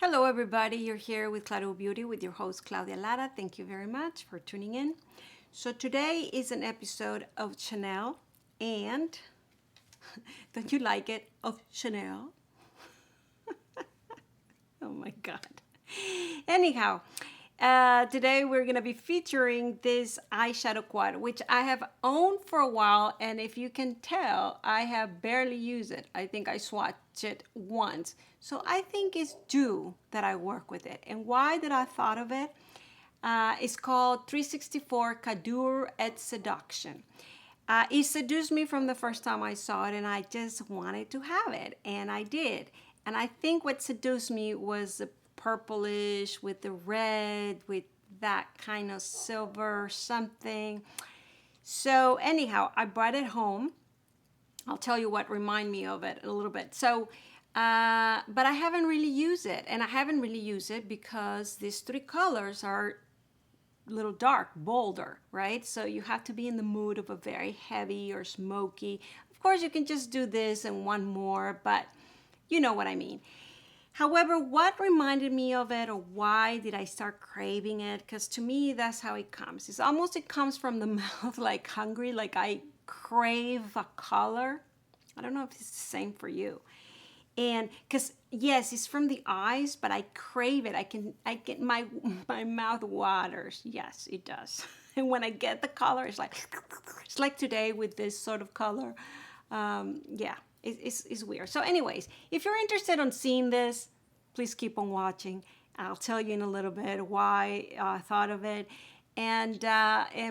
Hello everybody, you're here with Claro Beauty with your host Claudia Lara. Thank you very much for tuning in. So today is an episode of Chanel and, don't you like it, of Chanel? Oh my God. Anyhow, today we're going to be featuring this eyeshadow quad, which I have owned for a while. And if you can tell, I have barely used it. I think I swatched it once. So I think it's due that I work with it. And why did I thought of it? It's called 364 Candeur Et Seduction. It seduced me from the first time I saw it, and I just wanted to have it, and I did. And I think what seduced me was the purplish with the red, with that kind of silver something. So anyhow, I brought it home. I'll tell you what reminded me of it a little bit. So, but I haven't really used it, and I haven't really used it because these three colors are a little dark, bolder, right? So you have to be in the mood of a very heavy or smoky. Of course, you can just do this and one more, but you know what I mean. However, what reminded me of it, or why did I start craving it? Because to me, that's how it comes. It's almost, it comes from the mouth, like hungry, like I crave a color. I don't know if it's the same for you. And because yes, it's from the eyes, but I crave it. I get my mouth waters. Yes, it does. And when I get the color, it's like today with this sort of color. Yeah, it's weird. So anyways, if you're interested in seeing this, please keep on watching. I'll tell you in a little bit why I thought of it. And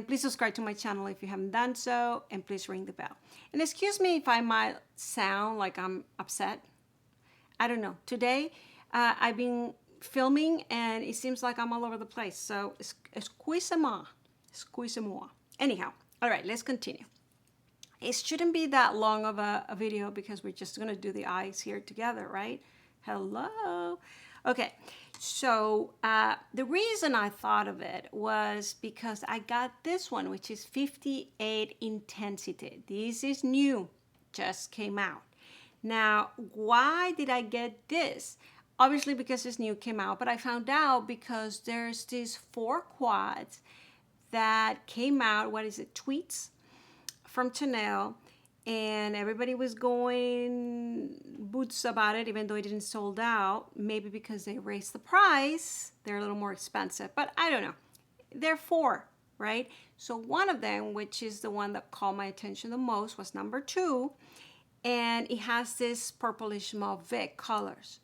please subscribe to my channel if you haven't done so, and please ring the bell. And excuse me if I might sound like I'm upset. I don't know. Today, I've been filming and it seems like I'm all over the place. So, excusez-moi. Excusez-moi. Anyhow, all right, let's continue. It shouldn't be that long of a video because we're just going to do the eyes here together, right? Hello. Okay, so the reason I thought of it was because I got this one, which is 58 Intensite. This is new, just came out. Now, why did I get this? Obviously because it's new, came out, but I found out because there's these 4 quads that came out, what is it, tweets from Chanel, and everybody was going boots about it, even though it didn't sold out, maybe because they raised the price, they're a little more expensive, but I don't know. They're 4, right? So one of them, which is the one that caught my attention the most, was number 2, and it has this purplish mauve colors.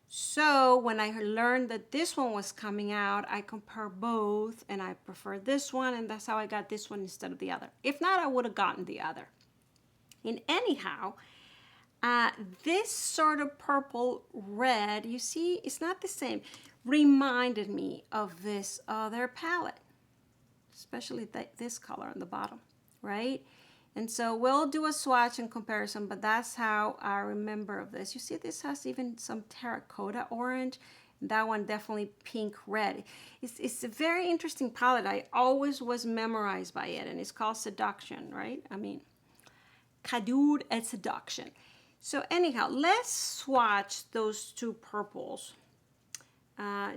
So when I learned that this one was coming out, I compared both and I prefer this one, and that's how I got this one instead of the other. If not, I would have gotten the other. And anyhow, this sort of purple red, you see, it's not the same, reminded me of this other palette, especially this color on the bottom, right? And so we'll do a swatch and comparison, but that's how I remember of this. You see, this has even some terracotta orange. That one definitely pink red. It's a very interesting palette. I always was memorized by it, and it's called Seduction, right? I mean, Candeur Et Seduction. So anyhow, let's swatch those 2 purples.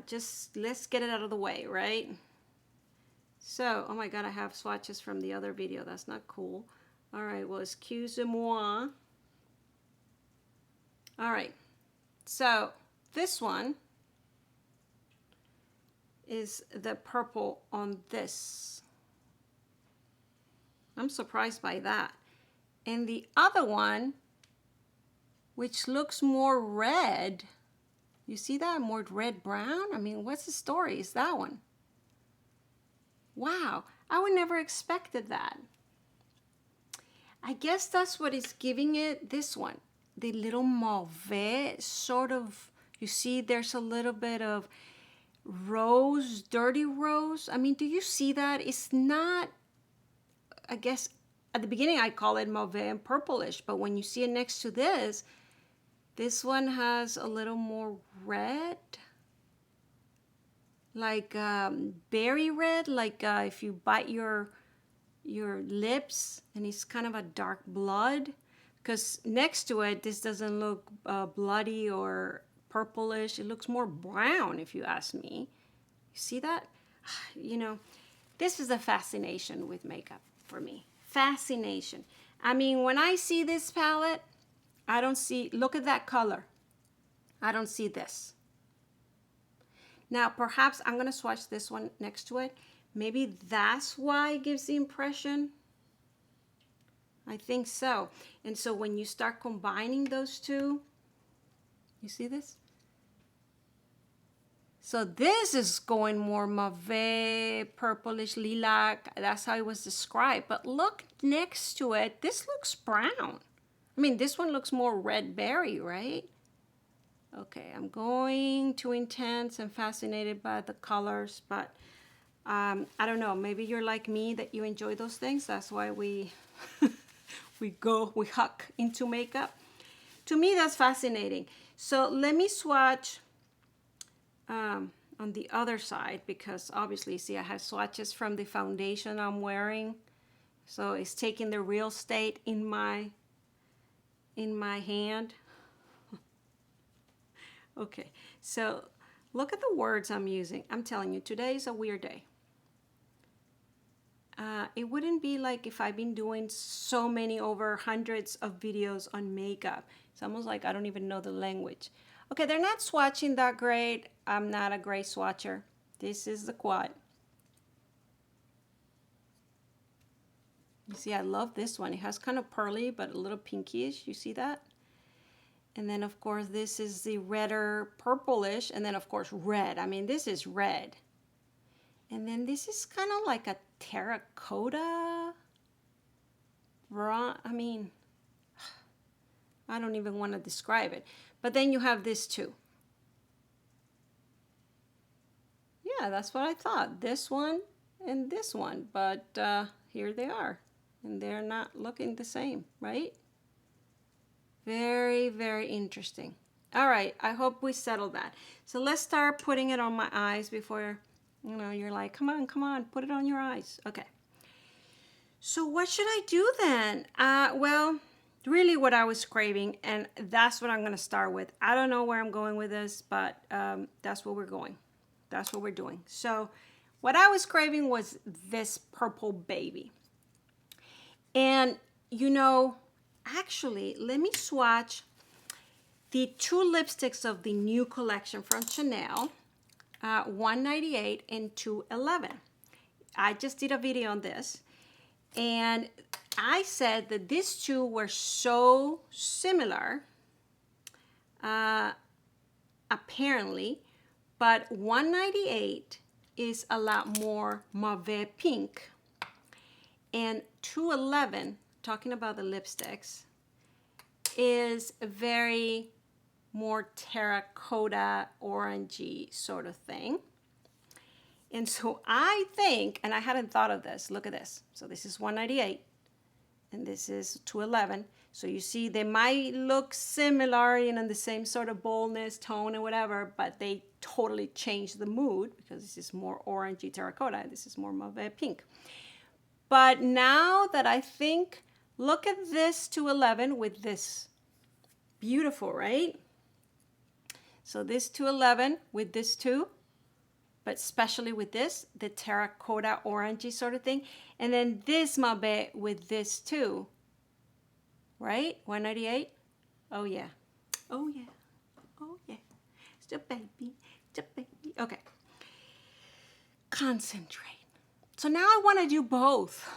Just let's get it out of the way, right? So, oh my God, I have swatches from the other video. That's not cool. All right, well, excusez-moi. All right, so this one is the purple on this. I'm surprised by that. And the other one, which looks more red, you see that? More red-brown? I mean, what's the story? Is that one? Wow, I would never expected that. I guess that's what is giving it, this one. The little mauve, sort of, you see there's a little bit of rose, dirty rose. I mean, do you see that? It's not, I guess, at the beginning I call it mauve and purplish, but when you see it next to this one has a little more red. Like berry red, like if you bite your lips, and it's kind of a dark blood, because next to it, this doesn't look bloody or purplish. It looks more brown if you ask me. You see that? You know, this is a fascination with makeup for me. Fascination. I mean, when I see this palette, I don't see, look at that color. I don't see this. Now, perhaps I'm going to swatch this one next to it. Maybe that's why it gives the impression. I think so. And so when you start combining those two, you see this? So this is going more mauve, purplish, lilac. That's how it was described. But look next to it. This looks brown. I mean, this one looks more red berry, right? Okay, I'm going too intense and fascinated by the colors, but I don't know. Maybe you're like me that you enjoy those things. That's why we we huck into makeup. To me, that's fascinating. So let me swatch on the other side, because obviously, see, I have swatches from the foundation I'm wearing. So it's taking the real estate in my hand. Okay, so look at the words I'm using. I'm telling you, today is a weird day. It wouldn't be like if I've been doing so many, over hundreds of videos on makeup. It's almost like I don't even know the language. Okay, they're not swatching that great. I'm not a great swatcher. This is the Quad. You see, I love this one. It has kind of pearly, but a little pinkish. You see that? And then, of course, this is the redder purplish. And then, of course, red. I mean, this is red. And then this is kind of like a terracotta. I mean, I don't even want to describe it. But then you have this too. Yeah, that's what I thought. This one and this one. But here they are. And they're not looking the same, right? Very, very interesting. All right, I hope we settled that. So let's start putting it on my eyes before, you know, you're like, come on, put it on your eyes. Okay. So what should I do then? Well, really what I was craving, and that's what I'm going to start with. I don't know where I'm going with this, but that's where we're going. That's what we're doing. So what I was craving was this purple baby. And, you know, actually, let me swatch the two lipsticks of the new collection from Chanel, 198 and 211. I just did a video on this, and I said that these two were so similar, apparently, but 198 is a lot more mauve pink, and 211, talking about the lipsticks, is very more terracotta orangey sort of thing. And so I think, and I hadn't thought of this, look at this. So this is 198 and this is 211. So you see they might look similar, you know, the same sort of boldness, tone and whatever, but they totally change the mood because this is more orangey terracotta and this is more mauve pink. But now that I think, look at this 211 with this. Beautiful, right? So this 211 with this two, but especially with this, the terracotta orangey sort of thing. And then this mauve with this too, right? 198. Oh yeah. Oh yeah. Oh yeah. It's a baby. It's a baby. Okay. Concentrate. So now I want to do both.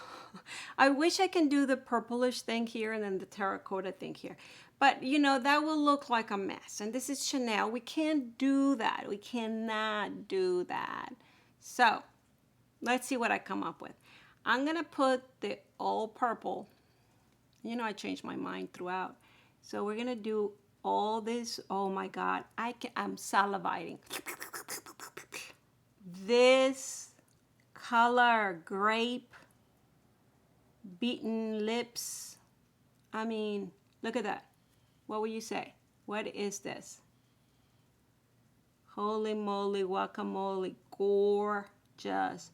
I wish I can do the purplish thing here and then the terracotta thing here. But, you know, that will look like a mess. And this is Chanel. We can't do that. We cannot do that. So, let's see what I come up with. I'm going to put the all purple. You know, I changed my mind throughout. So, we're going to do all this. Oh, my God. I'm salivating. This color, grape, beaten lips. I mean, look at that. What would you say? What is this? Holy moly, guacamole, gorgeous.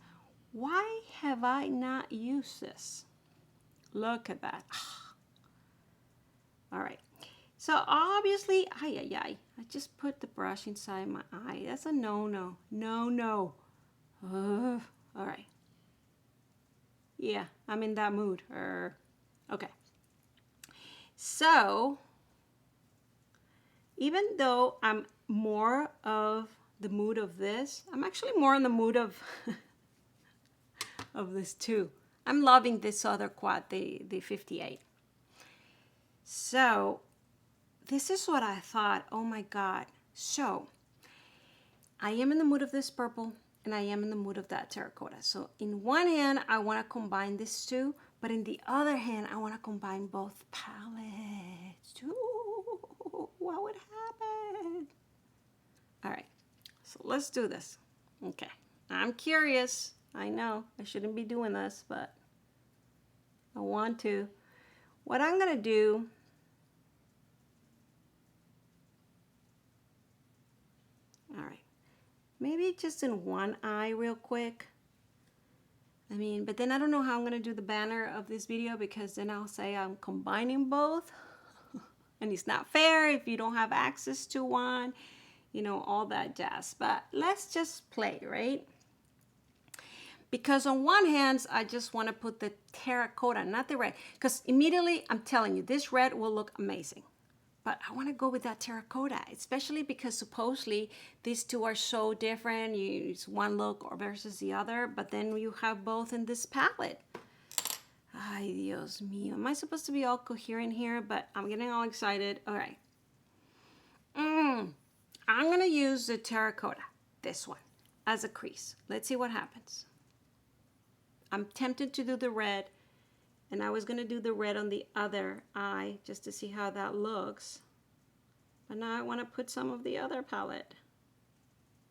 Why have I not used this? Look at that. All right. So obviously, I just put the brush inside my eye. That's a no-no. No-no. All right. Yeah, I'm in that mood. Okay. So, even though I'm more of the mood of this, I'm actually more in the mood of of this too. I'm loving this other quad, the 58. So, this is what I thought. Oh my God. So, I am in the mood of this purple and I am in the mood of that terracotta. So in one hand, I want to combine these two, but in the other hand, I want to combine both palettes. Ooh, what would happen? All right, so let's do this. Okay, I'm curious. I know I shouldn't be doing this, but I want to. What I'm going to do, all right, maybe just in one eye real quick. I mean, but then I don't know how I'm going to do the banner of this video because then I'll say I'm combining both. And it's not fair if you don't have access to one, you know, all that jazz. But let's just play, right? Because on one hand, I just want to put the terracotta, not the red. Because immediately, I'm telling you, this red will look amazing. But I want to go with that terracotta, especially because supposedly these two are so different. You use one look or versus the other, but then you have both in this palette. Ay, Dios mío. Am I supposed to be all coherent here? But I'm getting all excited. All right. I'm going to use the terracotta, this one, as a crease. Let's see what happens. I'm tempted to do the red. And I was going to do the red on the other eye just to see how that looks. But now I want to put some of the other palette.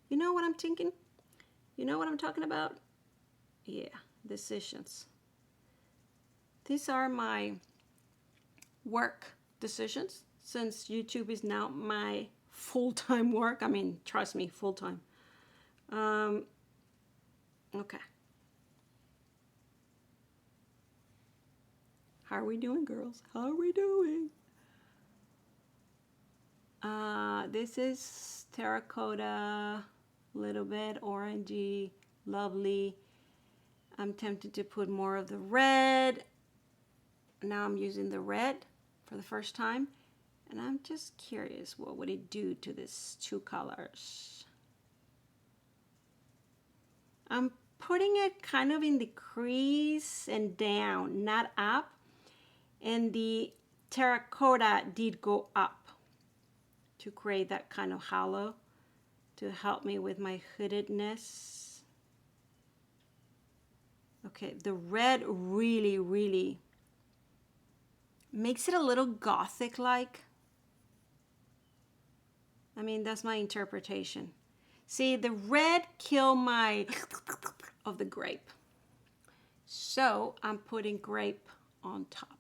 You know what I'm thinking? You know what I'm talking about? Yeah, decisions. These are my work decisions since YouTube is now my full-time work. I mean, trust me, full-time. Okay. How are we doing, girls? How are we doing? This is terracotta, a little bit orangey, lovely. I'm tempted to put more of the red. Now I'm using the red for the first time. And I'm just curious, what would it do to these two colors? I'm putting it kind of in the crease and down, not up. And the terracotta did go up to create that kind of halo to help me with my hoodedness. Okay, the red really, really makes it a little gothic-like. I mean, that's my interpretation. See, the red killed my of the grape. So I'm putting grape on top.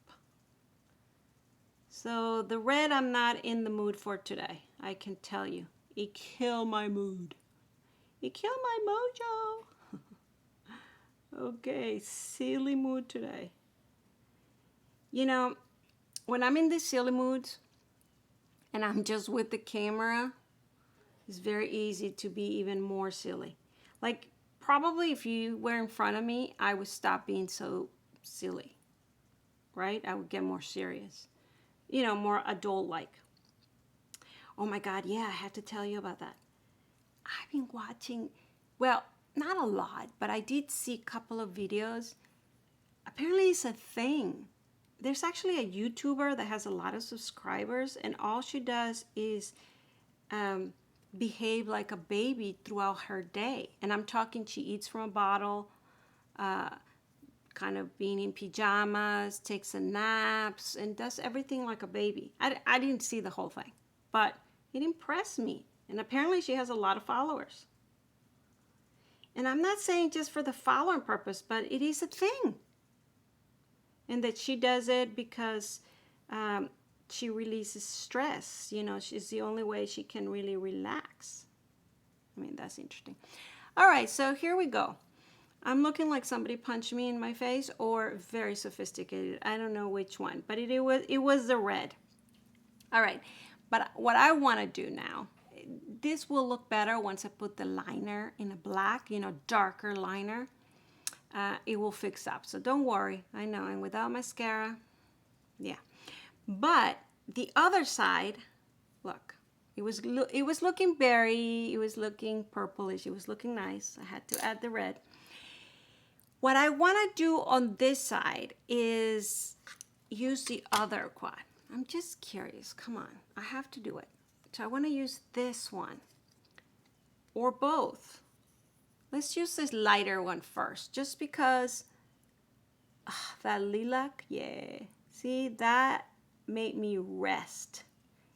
So the red I'm not in the mood for today. I can tell you. It killed my mood. It killed my mojo. Okay, silly mood today. You know, when I'm in these silly moods and I'm just with the camera, it's very easy to be even more silly. Like, probably if you were in front of me, I would stop being so silly, right? I would get more serious. You know, more adult-like. Oh my God, yeah, I have to tell you about that. I've been watching, well, not a lot, but I did see a couple of videos. Apparently it's a thing. There's actually a YouTuber that has a lot of subscribers, and all she does is behave like a baby throughout her day. And I'm talking, she eats from a bottle, kind of being in pajamas, takes a naps, and does everything like a baby. I didn't see the whole thing, but it impressed me. And apparently she has a lot of followers. And I'm not saying just for the following purpose, but it is a thing. And that she does it because she releases stress. You know, it's the only way she can really relax. I mean, that's interesting. All right, so here we go. I'm looking like somebody punched me in my face or very sophisticated. I don't know which one, but it was the red. All right, but what I want to do now, this will look better once I put the liner in a black, you know, darker liner. It will fix up, so don't worry. I know, and without mascara, yeah. But the other side, look, it was looking berry, it was looking purplish, it was looking nice. I had to add the red. What I want to do on this side is use the other quad. I'm just curious. Come on, I have to do it. So I want to use this one or both. Let's use this lighter one first, just because that lilac, yeah. See, that made me rest.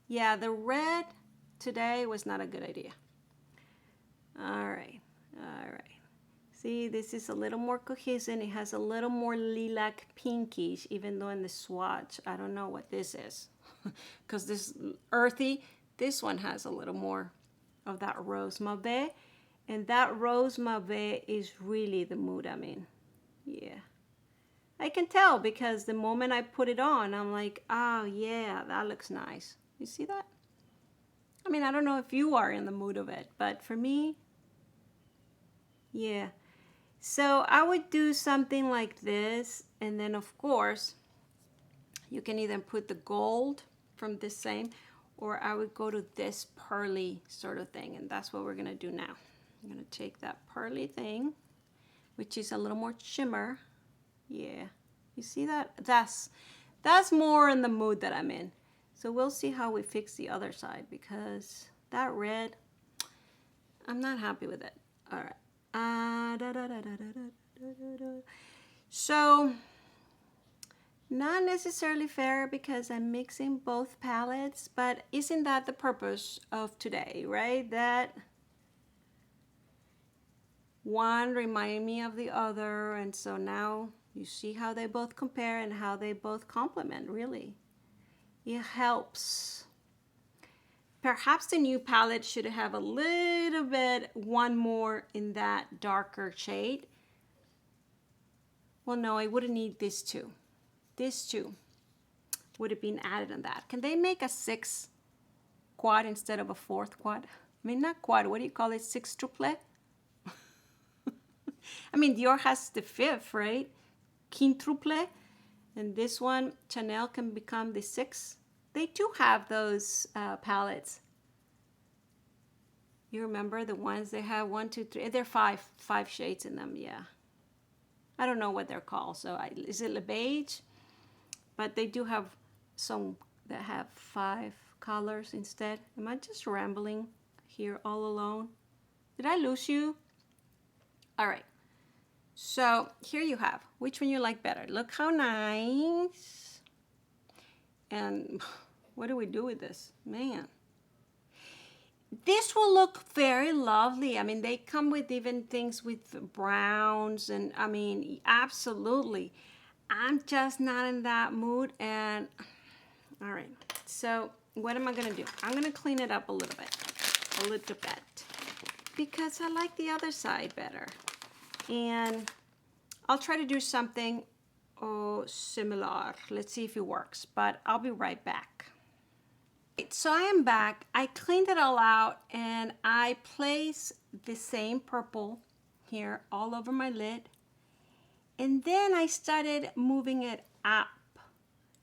Yeah, the red today was not a good idea. All right, all right. See, this is a little more cohesive. It has a little more lilac pinkish, even though in the swatch, I don't know what this is. Because this earthy, this one has a little more of that rose mauve. And that rose mauve is really the mood I'm in. Yeah. I can tell because the moment I put it on, I'm like, oh yeah, that looks nice. You see that? I mean, I don't know if you are in the mood of it, but for me, yeah. So I would do something like this, and then of course, you can either put the gold from this same, or I would go to this pearly sort of thing, and that's what we're gonna do now. I'm gonna take that pearly thing, which is a little more shimmer. Yeah, you see that? That's more in the mood that I'm in. So we'll see how we fix the other side, because that red, I'm not happy with it. All right. So not necessarily fair because I'm mixing both palettes, but isn't that the purpose of today, right? That one remind me of the other, and so now you see how they both compare and how they both complement, really. It helps. Perhaps the new palette should have a little bit, one more in that darker shade. Well, no, I wouldn't need this two. This two would have been added on that. Can they make a 6 quad instead of a 4th quad? I mean, not quad, what do you call it, 6-triplet? I mean, Dior has the 5th, right? Quintruple. And this one, Chanel, can become the 6th. They do have those palettes. You remember the ones they have 1, 2, 3. There are five shades in them. Yeah, I don't know what they're called. So is it Le Beige? But they do have some that have 5 colors instead. Am I just rambling here all alone? Did I lose you? All right. So here you have. Which one you like better? Look how nice. And what do we do with this? Man. This will look very lovely. I mean, they come with even things with browns, and I mean, absolutely. I'm just not in that mood. And all right, so what am I gonna do? I'm gonna clean it up a little bit, because I like the other side better. And I'll try to do something similar. Let's see if it works, but I'll be right back. So I am back. I cleaned it all out, and I place the same purple here all over my lid. And then I started moving it up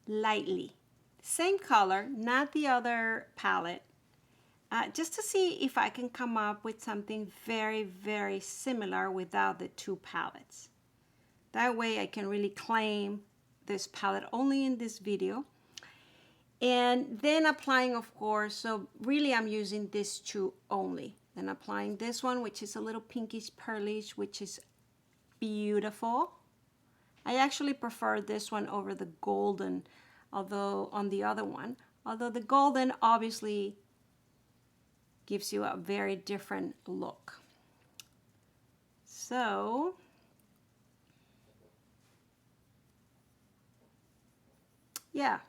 lightly. Same color, not the other palette, just to see if I can come up with something very, very similar without the two palettes. That way I can really claim this palette only in this video. And then applying, of course, so really I'm using this two only. Then applying this one, which is a little pinkish pearlish, which is beautiful. I actually prefer this one over the golden, although on the other one. Although the golden obviously gives you a very different look. So, yeah.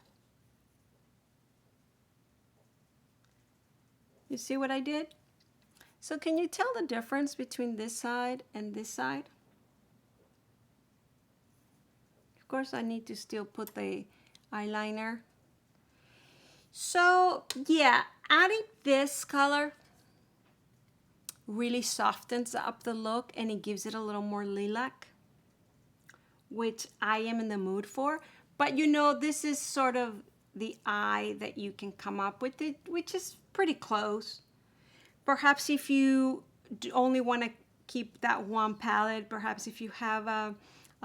You see what I did? So can you tell the difference between this side and this side? Of course, I need to still put the eyeliner. So yeah, adding this color really softens up the look and it gives it a little more lilac, which I am in the mood for. But you know, this is sort of the eye that you can come up with, it, which is pretty close. Perhaps if you only want to keep that one palette, perhaps if you have a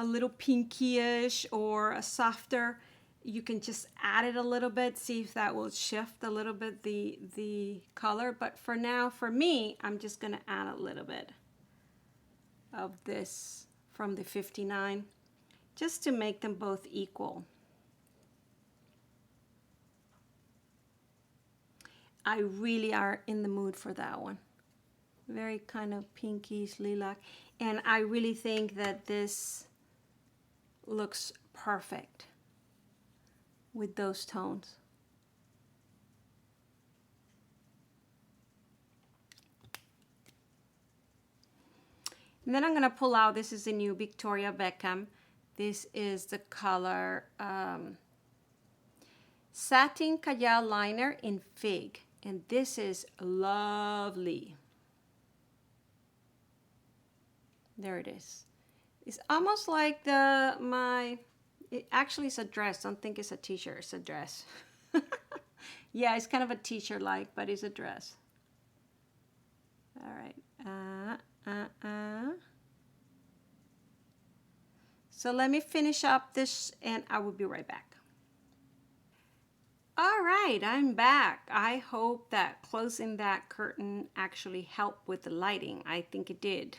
little pinkyish or a softer, you can just add it a little bit, see if that will shift a little bit the color. But for now, for me, I'm just gonna add a little bit of this from the 59, just to make them both equal. I really are in the mood for that one. Very kind of pinkish lilac. And I really think that this looks perfect with those tones. And then I'm gonna pull out, this is the new Victoria Beckham. This is the color Satin Kajal Liner in Fig. And this is lovely. There it is. It's almost like it actually is a dress. Don't think it's a t-shirt, it's a dress. Yeah, it's kind of a t-shirt like, but it's a dress. All right. So let me finish up this and I will be right back. All right, I'm back. I hope that closing that curtain actually helped with the lighting. I think it did.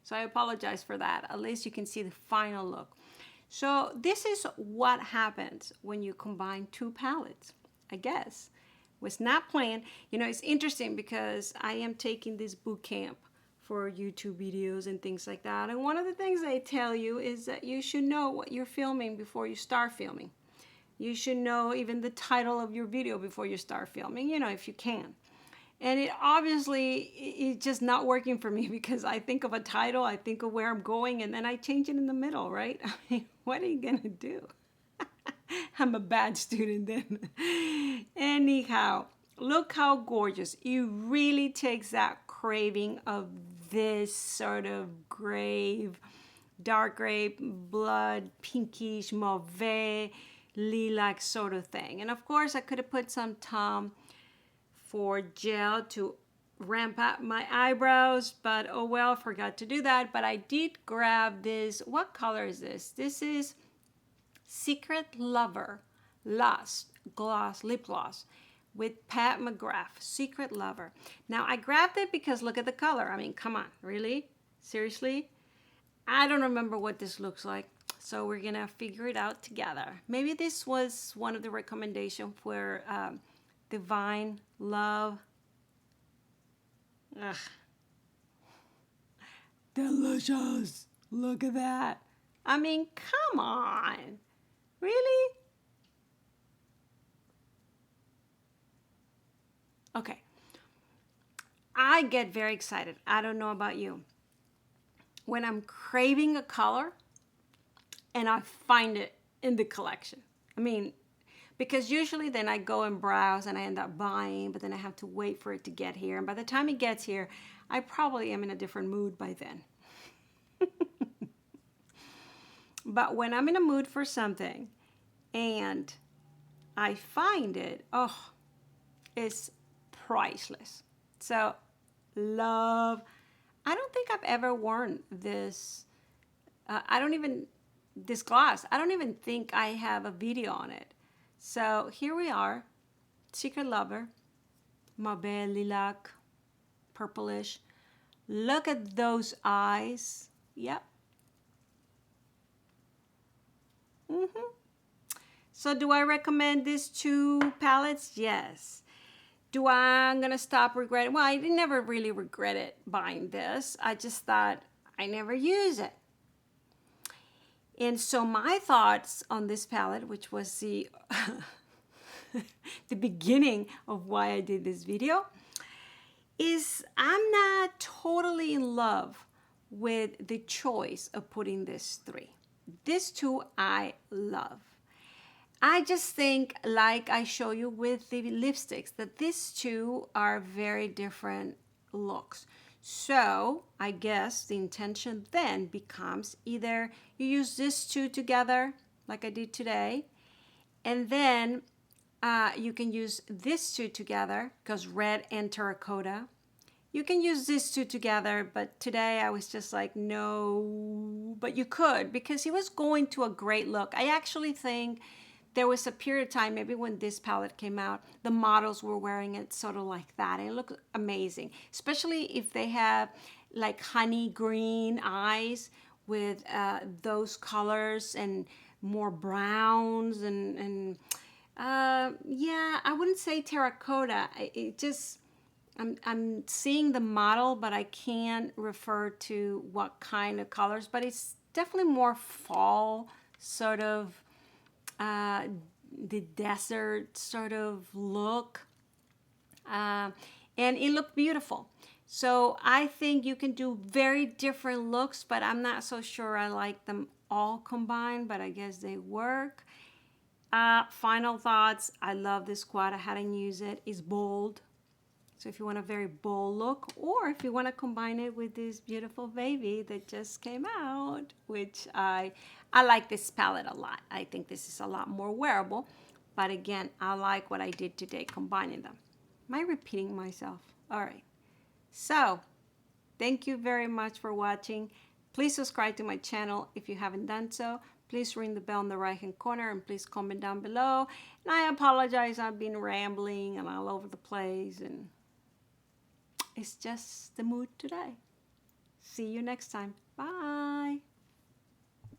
So I apologize for that. At least you can see the final look. So this is what happens when you combine two palettes, I guess. Was not planned. You know, it's interesting because I am taking this boot camp for YouTube videos and things like that. And one of the things they tell you is that you should know what you're filming before you start filming. You should know even the title of your video before you start filming, you know, if you can. And it obviously is just not working for me because I think of a title, I think of where I'm going, and then I change it in the middle, right? I mean, what are you gonna do? I'm a bad student then. Anyhow, look how gorgeous. It really takes that craving of this sort of grave, dark gray, blood, pinkish, mauve, lilac sort of thing. And of course, I could have put some Tom Ford gel to ramp up my eyebrows, but oh well, forgot to do that. But I did grab this. What color is this? This is Secret Lover Gloss, Lip Gloss with Pat McGrath, Secret Lover. Now, I grabbed it because look at the color. I mean, come on, really? Seriously? I don't remember what this looks like. So we're gonna figure it out together. Maybe this was one of the recommendations for Divine Love. Ugh. Delicious. Look at that. I mean, come on. Really? Okay. I get very excited. I don't know about you. When I'm craving a color, and I find it in the collection. I mean, because usually then I go and browse and I end up buying, but then I have to wait for it to get here. And by the time it gets here, I probably am in a different mood by then. But when I'm in a mood for something and I find it, oh, it's priceless. So, love. I don't think I've ever worn this. This gloss. I don't even think I have a video on it. So here we are, Secret Lover, Mauve, lilac, purplish. Look at those eyes. Yep. So do I recommend these two palettes? Yes. I'm gonna stop regretting? Well, I never really regretted buying this. I just thought I never use it. And so my thoughts on this palette, which was the the beginning of why I did this video, is I'm not totally in love with the choice of putting these three. These two I love. I just think, like I show you with the lipsticks, that these two are very different looks. So I guess the intention then becomes either you use these two together, like I did today, and then you can use these two together, because red and terracotta. You can use these two together, but today I was just like, no, but you could, because he was going to a great look. I actually think there was a period of time, maybe when this palette came out, the models were wearing it sort of like that. And it looked amazing, especially if they have like honey green eyes with those colors and more browns and yeah, I wouldn't say terracotta. It just, I'm seeing the model, but I can't refer to what kind of colors, but it's definitely more fall, sort of the desert sort of look. And it looked beautiful. So I think you can do very different looks, but I'm not so sure I like them all combined, but I guess they work. Final thoughts. I love this Quadra. I hadn't used it. It's bold. So if you want a very bold look, or if you want to combine it with this beautiful baby that just came out, which I like this palette a lot. I think this is a lot more wearable. But again, I like what I did today, combining them. Am I repeating myself? All right. So thank you very much for watching. Please subscribe to my channel if you haven't done so. Please ring the bell in the right hand corner, and please comment down below. And I apologize, I've been rambling and all over the place, and it's just the mood today. See you next time. Bye.